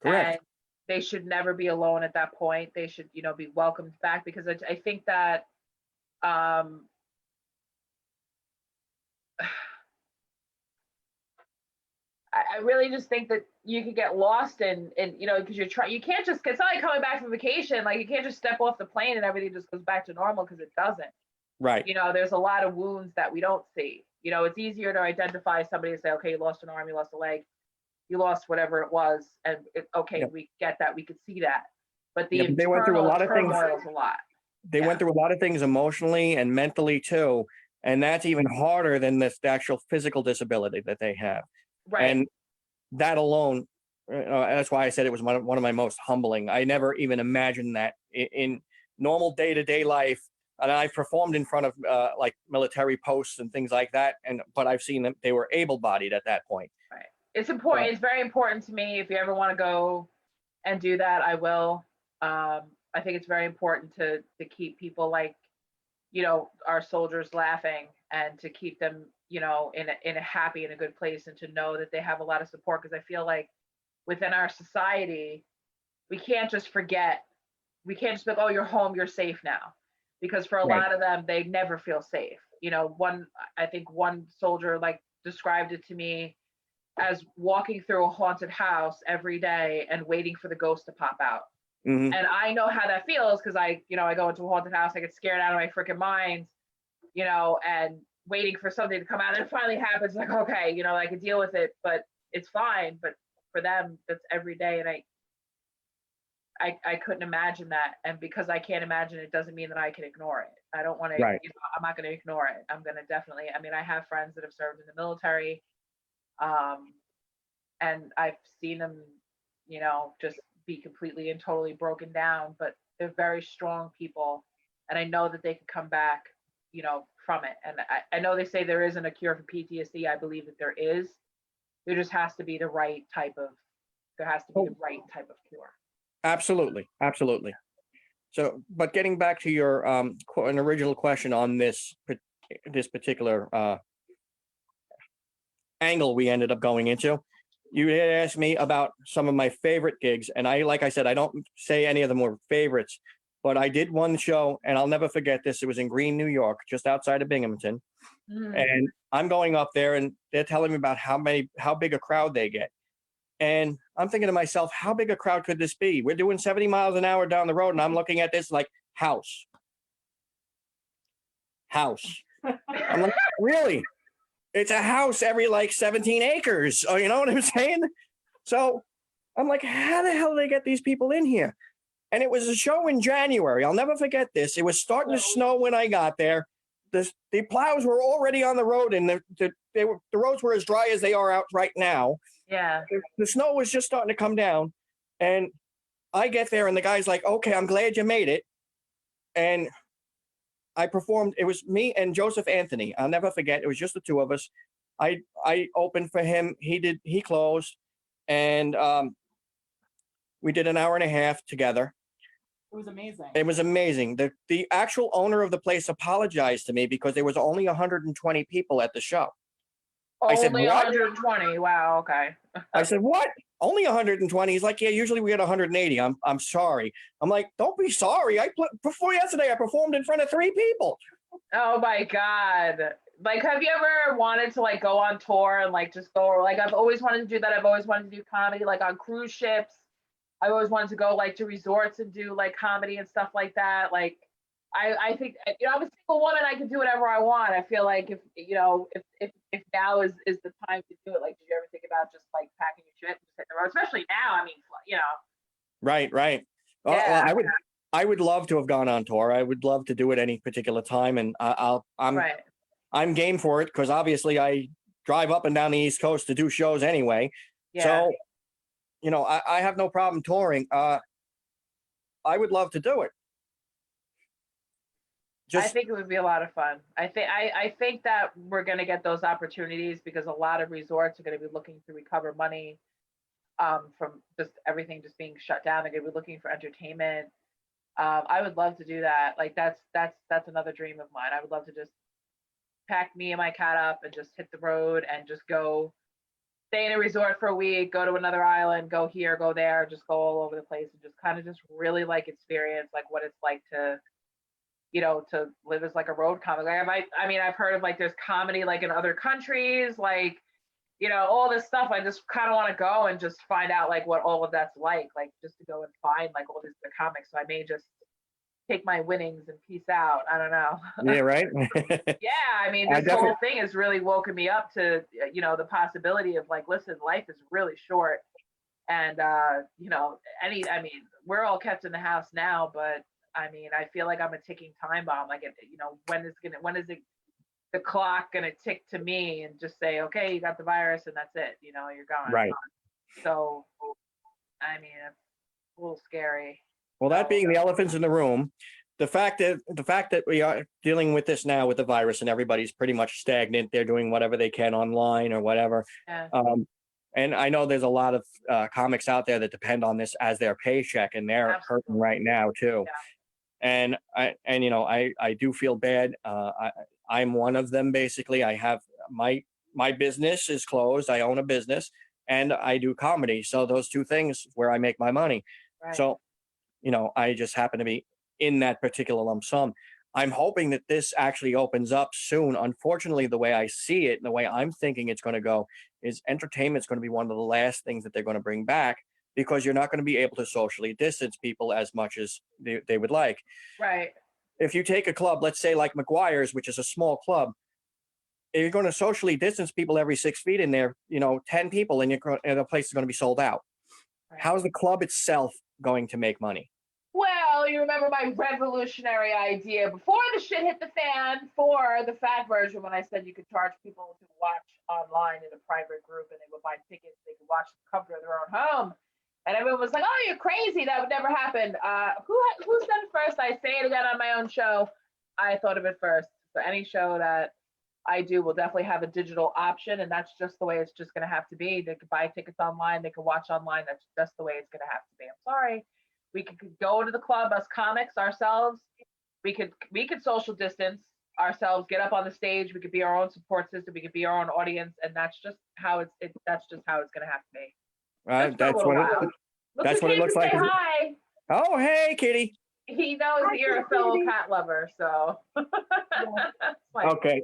S2: Correct.
S1: And they should never be alone at that point. They should, be welcomed back because I think that I really just think that you could get lost in because you can't just, it's not like coming back from vacation. Like you can't just step off the plane and everything just goes back to normal because it doesn't.
S2: Right.
S1: There's a lot of wounds that we don't see. It's easier to identify somebody and say, okay, you lost an arm, you lost a leg, you lost whatever it was, and okay,
S2: Yep.
S1: we get that, we could see that, but the
S2: Yeah, but they went through a
S1: internal
S2: lot of things.
S1: turmoil is a lot.
S2: They
S1: Yeah.
S2: went through a lot of things emotionally and mentally too, and that's even harder than the actual physical disability that they have.
S1: Right.
S2: And that alone, that's why I said it was one of my most humbling. I never even imagined that in normal day-to-day life. And I've performed in front of like military posts and things like that. But I've seen them; they were able-bodied at that point.
S1: Right. It's important.
S2: But
S1: It's very important to me. If you ever want to go and do that, I will. I think it's very important to keep people like, our soldiers laughing and to keep them, in a happy and a good place and to know that they have a lot of support. Because I feel like within our society, we can't just be like, oh, you're home, you're safe now. Because for a
S2: right,
S1: lot of them, they never feel safe. I think one soldier like described it to me as walking through a haunted house every day and waiting for the ghost to pop out.
S2: hmm
S1: And I know how that feels because I go into a haunted house, I get scared out of my freaking mind, and waiting for something to come out. And it finally happens, like, okay, I can deal with it, but it's fine. But for them, that's every day. And I couldn't imagine that. And because I can't imagine it doesn't mean that I can ignore it. I don't want to,
S2: right.
S1: I'm not going to ignore it. I'm going to definitely, I have friends that have served in the military. And I've seen them, just be completely and totally broken down, but they're very strong people. And I know that they can come back, from it. And I know they say there isn't a cure for PTSD. I believe that there is. There just has to be the right type of, cure.
S2: Absolutely, absolutely. So, but getting back to your an original question on this particular angle we ended up going into, you had asked me about some of my favorite gigs, and like I said, I don't say any of them were favorites, but I did one show, and I'll never forget this. It was in Greene, New York, just outside of Binghamton, and I'm going up there, and they're telling me about how big a crowd they get. And I'm thinking to myself, how big a crowd could this be? We're doing 70 miles an hour down the road, and I'm looking at this like house. I'm like, really? It's a house every like 17 acres. Oh, you know what I'm saying? So I'm like, how the hell do they get these people in here? And it was a show in January. I'll never forget this. It was starting to snow when I got there. The plows were already on the road, and the roads were as dry as they are out right now.
S1: Yeah.
S2: The snow was just starting to come down, and I get there, and the guy's like, "Okay, I'm glad you made it." And I performed. It was me and Joseph Anthony. I'll never forget. It was just the two of us. I opened for him. He closed, and we did an hour and a half together.
S3: It was amazing.
S2: It was amazing. The actual owner of the place apologized to me because there was only 120 people at the show. I said,
S1: Only
S2: "What?"
S1: 120. Wow. Okay.
S2: I said, "What? Only 120?" He's like, "Yeah, usually we get 180. I'm sorry." I'm like, "Don't be sorry. Before yesterday, I performed in front of 3 people."
S1: Oh my God. Like, have you ever wanted to like go on tour and like just go, like I've always wanted to do that. I've always wanted to do comedy like on cruise ships. I always wanted to go like to resorts and do like comedy and stuff like that. Like I think I'm a single woman, I can do whatever I want. I feel like if now is the time to do it. Like, did you ever think about just like packing your shit and just hitting the road? Especially now, I mean,
S2: Right, right. Well,
S1: Yeah.
S2: I would love to have gone on tour. I would love to do it any particular time, and
S1: Right.
S2: I'm game for it because obviously I drive up and down the East Coast to do shows anyway.
S1: Yeah.
S2: So, I have no problem touring. I would love to do it.
S1: I think it would be a lot of fun. I think that we're going to get those opportunities because a lot of resorts are going to be looking to recover money from just everything just being shut down. They're going to be looking for entertainment. I would love to do that. Like that's another dream of mine. I would love to just pack me and my cat up and just hit the road and just go stay in a resort for a week, go to another island, go here, go there, just go all over the place and just kind of just really like experience like what it's like to to live as like a road comic. Like I've heard of like there's comedy like in other countries, like all this stuff. I just kind of want to go and just find out like what all of that's like just to go and find like all these other comics. So I may just take my winnings and peace out. I don't know.
S2: Yeah, right.
S1: Yeah, I mean, this whole thing has really woken me up to the possibility of like, listen, life is really short, and we're all kept in the house now, but I mean, I feel like I'm a ticking time bomb. Like, when is the clock gonna tick to me and just say, okay, you got the virus and that's it. You're gone.
S2: Right.
S1: So, I mean, it's a little scary.
S2: Well, that being the elephants in the room, the fact that we are dealing with this now with the virus and everybody's pretty much stagnant, they're doing whatever they can online or whatever.
S1: Yeah.
S2: And I know there's a lot of comics out there that depend on this as their paycheck, and they're hurting right now too.
S1: Yeah.
S2: And I do feel bad. I'm one of them. Basically, I have my business is closed. I own a business and I do comedy. So those two things where I make my money.
S1: Right.
S2: So, I just happen to be in that particular lump sum. I'm hoping that this actually opens up soon. Unfortunately, the way I see it and the way I'm thinking it's going to go is entertainment's going to be one of the last things that they're going to bring back, because you're not going to be able to socially distance people as much as they would like.
S1: Right.
S2: If you take a club, let's say like McGuire's, which is a small club, if you're going to socially distance people every 6 feet in there, 10 people, and the place is going to be sold out. Right. How is the club itself going to make money?
S1: Well, you remember my revolutionary idea before the shit hit the fan for the fat version, when I said you could charge people to watch online in a private group and they would buy tickets, they could watch the comfort of their own home. And everyone was like, "Oh, you're crazy. That would never happen." Who said it first? I say it again on my own show. I thought of it first. So any show that I do will definitely have a digital option, and that's just the way it's just going to have to be. They could buy tickets online. They could watch online. That's just the way it's going to have to be. I'm sorry. We could go to the club as comics ourselves. We could social distance ourselves, get up on the stage. We could be our own support system. We could be our own audience, and that's just how that's just how it's going to have to be.
S2: That's what it looks like.
S1: Hi.
S2: Oh, hey, Kitty.
S1: He knows that you're a fellow cat lover, so.
S2: Okay,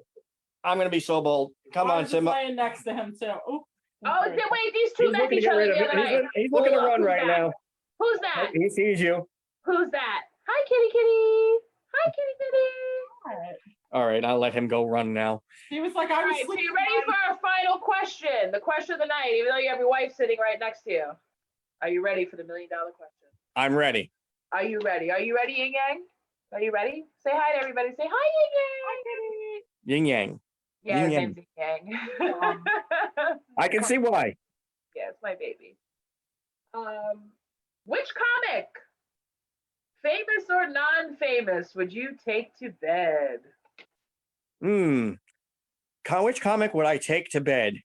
S2: I'm gonna be so bold. Come on, Simba.
S3: Playing next to him too.
S1: Oh, wait, these two met each other the other night.
S2: He's looking to run right now.
S1: Who's that?
S2: He sees you.
S1: Who's that? Hi, kitty, kitty. Hi, kitty, kitty.
S2: All right, I'll let him go run now.
S3: He was like,
S1: All right, so you ready for our final question? The question of the night, even though you have your wife sitting right next to you. Are you ready for the $1 million question?
S2: I'm ready.
S1: Are you ready? Are you ready, Yin Yang? Are you ready? Say hi to everybody. Say hi, Yin Yang. Hi, kitty.
S2: Yin Yang.
S1: Yeah, his
S2: Yin
S1: name's Yang.
S3: Um,
S2: I can see why.
S1: Yeah, it's my baby. Which comic, famous or non-famous, would you take to bed?
S2: Hmm. Which comic would I take to bed?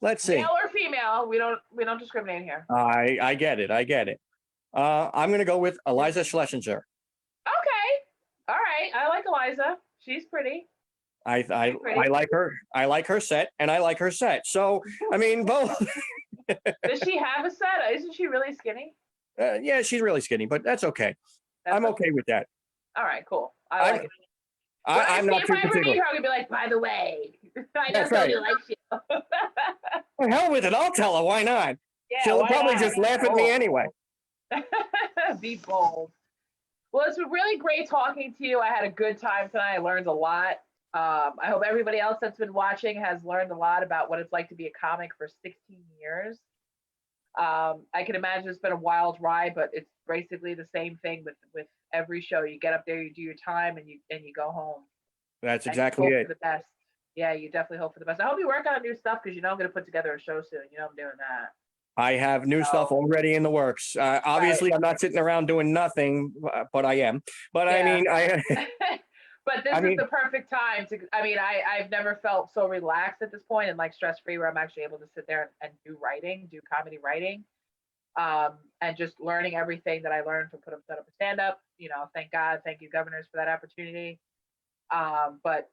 S2: Let's see.
S1: Male or female? We don't discriminate here.
S2: I get it. I get it. I'm gonna go with Eliza Schlesinger.
S1: Okay. All right. I like Eliza. She's pretty.
S2: I
S1: She's pretty.
S2: like her. I like her set, and I like her set. So I mean, both.
S1: Does she have a set? Isn't she really skinny?
S2: Yeah, she's really skinny, but that's okay.
S1: That's
S2: I'm okay with that.
S1: All right, cool. I
S2: I'm-
S1: like it. When I
S2: I'm
S1: see
S2: not
S1: if
S2: too
S1: I ever
S2: particular.
S1: meet her, I'm gonna be like, by the way, I know
S2: That's right.
S1: Tony likes you.
S2: The hell with it. I'll tell her. Why not?
S1: Yeah,
S2: She'll
S1: why
S2: probably
S1: not?
S2: just laugh at me anyway.
S1: Be bold. Well, it's been really great talking to you. I had a good time tonight. I learned a lot. I hope everybody else that's been watching has learned a lot about what it's like to be a comic for 16 years. I can imagine it's been a wild ride, but it's basically the same thing with every show. You get up there, you do your time, and you go home.
S2: That's
S1: And you
S2: exactly
S1: hope
S2: it.
S1: for the best. Yeah, you definitely hope for the best. I hope you work on new stuff because you know I'm going to put together a show soon. You know I'm doing that.
S2: I have new stuff already in the works. Obviously, I'm not sitting around doing nothing, but I am. But I
S1: Yeah.
S2: mean,
S1: But this
S2: I
S1: is
S2: mean-
S1: the perfect time to. I mean, I've never felt so relaxed at this point and like stress free where I'm actually able to sit there and do writing, do comedy writing, and just learning everything that I learned from put up set up a stand up. You know, thank God, thank you, governors, for that opportunity. But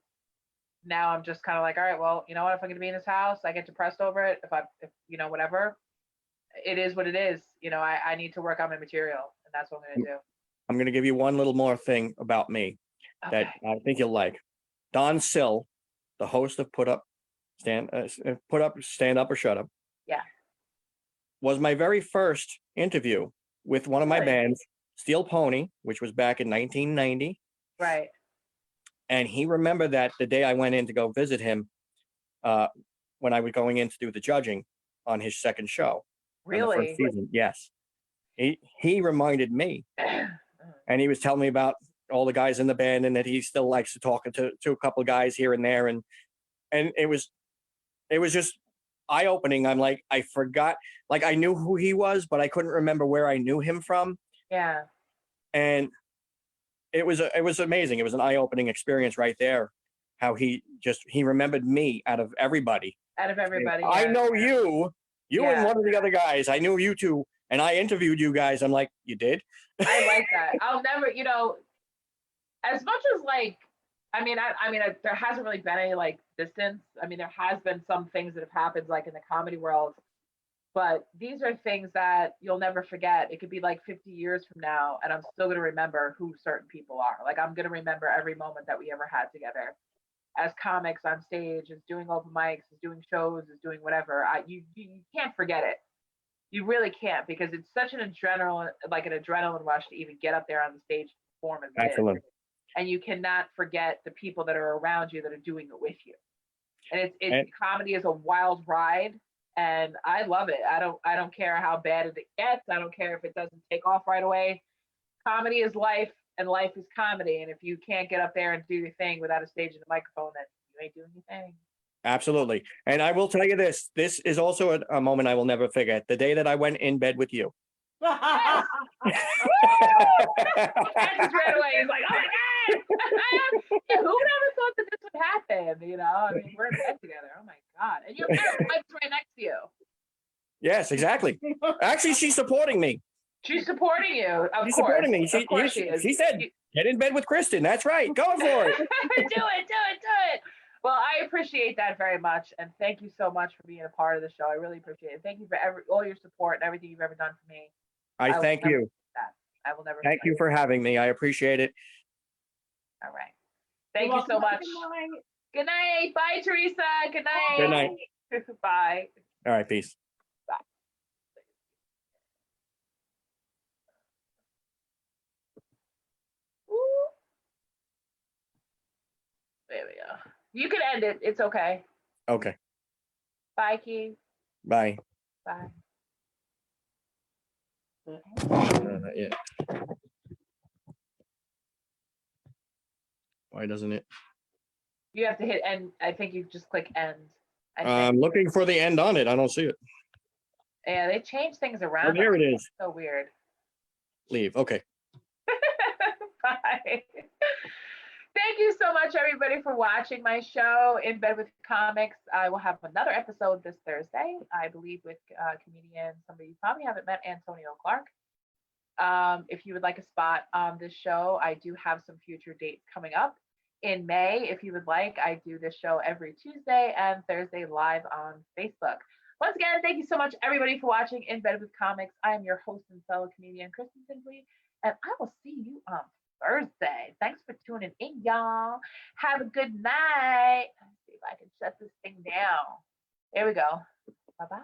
S1: now I'm just kind of like, all right, well, you know what? If I'm going to be in this house, I get depressed over it. If you know, whatever, it is what it is. You know, I need to work on my material, and that's what I'm going to do.
S2: I'm going to give you one little more thing about me that
S1: Okay.
S2: I think you'll like. Don Sill, the host of Put Up, Stand Up or Shut Up.
S1: Yeah.
S2: Was my very first interview with one of my
S1: Really?
S2: bands, Steel Pony, which was back in 1990.
S1: Right.
S2: And he remembered that the day I went in to go visit him, when I was going in to do the judging on his second show. On the first
S1: Really?
S2: season. Yes. He reminded me, and he was telling me about all the guys in the band and that he still likes to talk to a couple of guys here and there. And it was just eye-opening. I'm like, I forgot, like I knew who he was, but I couldn't remember where I knew him from.
S1: Yeah.
S2: And it was amazing. It was an eye-opening experience right there. How he remembered me out of everybody.
S1: Out of everybody.
S2: I
S1: Yeah.
S2: know you and
S1: Yeah.
S2: one of the other guys. I knew you two, and I interviewed you guys. I'm like, you did?
S1: I like that. I'll never, you know, as much as like, there hasn't really been any like distance. I mean, there has been some things that have happened like in the comedy world, but these are things that you'll never forget. It could be like 50 years from now, and I'm still gonna remember who certain people are. Like I'm gonna remember every moment that we ever had together as comics on stage, as doing open mics, as doing shows, as doing whatever. You can't forget it. You really can't because it's such an adrenaline rush to even get up there on the stage and perform as it is.
S2: Excellent.
S1: And you cannot forget the people that are around you that are doing it with you. And comedy is a wild ride, and I love it. I don't care how bad it gets. I don't care if it doesn't take off right away. Comedy is life, and life is comedy. And if you can't get up there and do your thing without a stage and a microphone, then you ain't doing your thing.
S2: Absolutely. And I will tell you this. This is also a moment I will never forget. The day that I went in bed with you.
S1: Yes. Ed just ran away. He's like, oh my God. Yeah, who would ever thought that this would happen? You know, I mean, we're in bed together. Oh my God. And your wife's right next to you.
S2: Yes, exactly. Actually, she's supporting me.
S1: She's supporting you. Of
S2: She's
S1: course.
S2: supporting me.
S1: Of course she is.
S2: She said, get in bed with Kristen. That's right. Go for it.
S1: do it. Well, I appreciate that very much. And thank you so much for being a part of the show. I really appreciate it. Thank you for all your support and everything you've ever done for me.
S2: I
S1: will
S2: thank
S1: never
S2: you.
S1: forget that. I will never
S2: Thank
S1: forget
S2: you
S1: it.
S2: for having me. I appreciate it.
S1: All right. Thank you so much. Good night. Bye, Teresa. Good night.
S2: Good night.
S1: Bye.
S2: All right. Peace.
S1: Ooh. There we go. You can end it. It's okay.
S2: Okay.
S1: Bye, Keith.
S2: Bye.
S1: Bye.
S2: Not yet. Why doesn't it?
S1: You have to hit end. I think you just click end. I think.
S2: I'm looking for the end on it. I don't see it.
S1: Yeah, they change things
S2: Oh,
S1: around.
S2: there it is.
S1: So weird.
S2: Leave. Okay.
S1: Bye. Thank you so much, everybody, for watching my show, In Bed with Comics. I will have another episode this Thursday, I believe, with comedian, somebody you probably haven't met, Antonio Clark. If you would like a spot on this show, I do have some future dates coming up. In May, if you would like, I do this show every Tuesday and Thursday live on Facebook. Once again, thank you so much, everybody, for watching In Bed with Comics. I am your host and fellow comedian, Kristen Tinsley, and I will see you on Thursday. Thanks for tuning in, y'all. Have a good night. Let's see if I can shut this thing down. There we go. Bye-bye.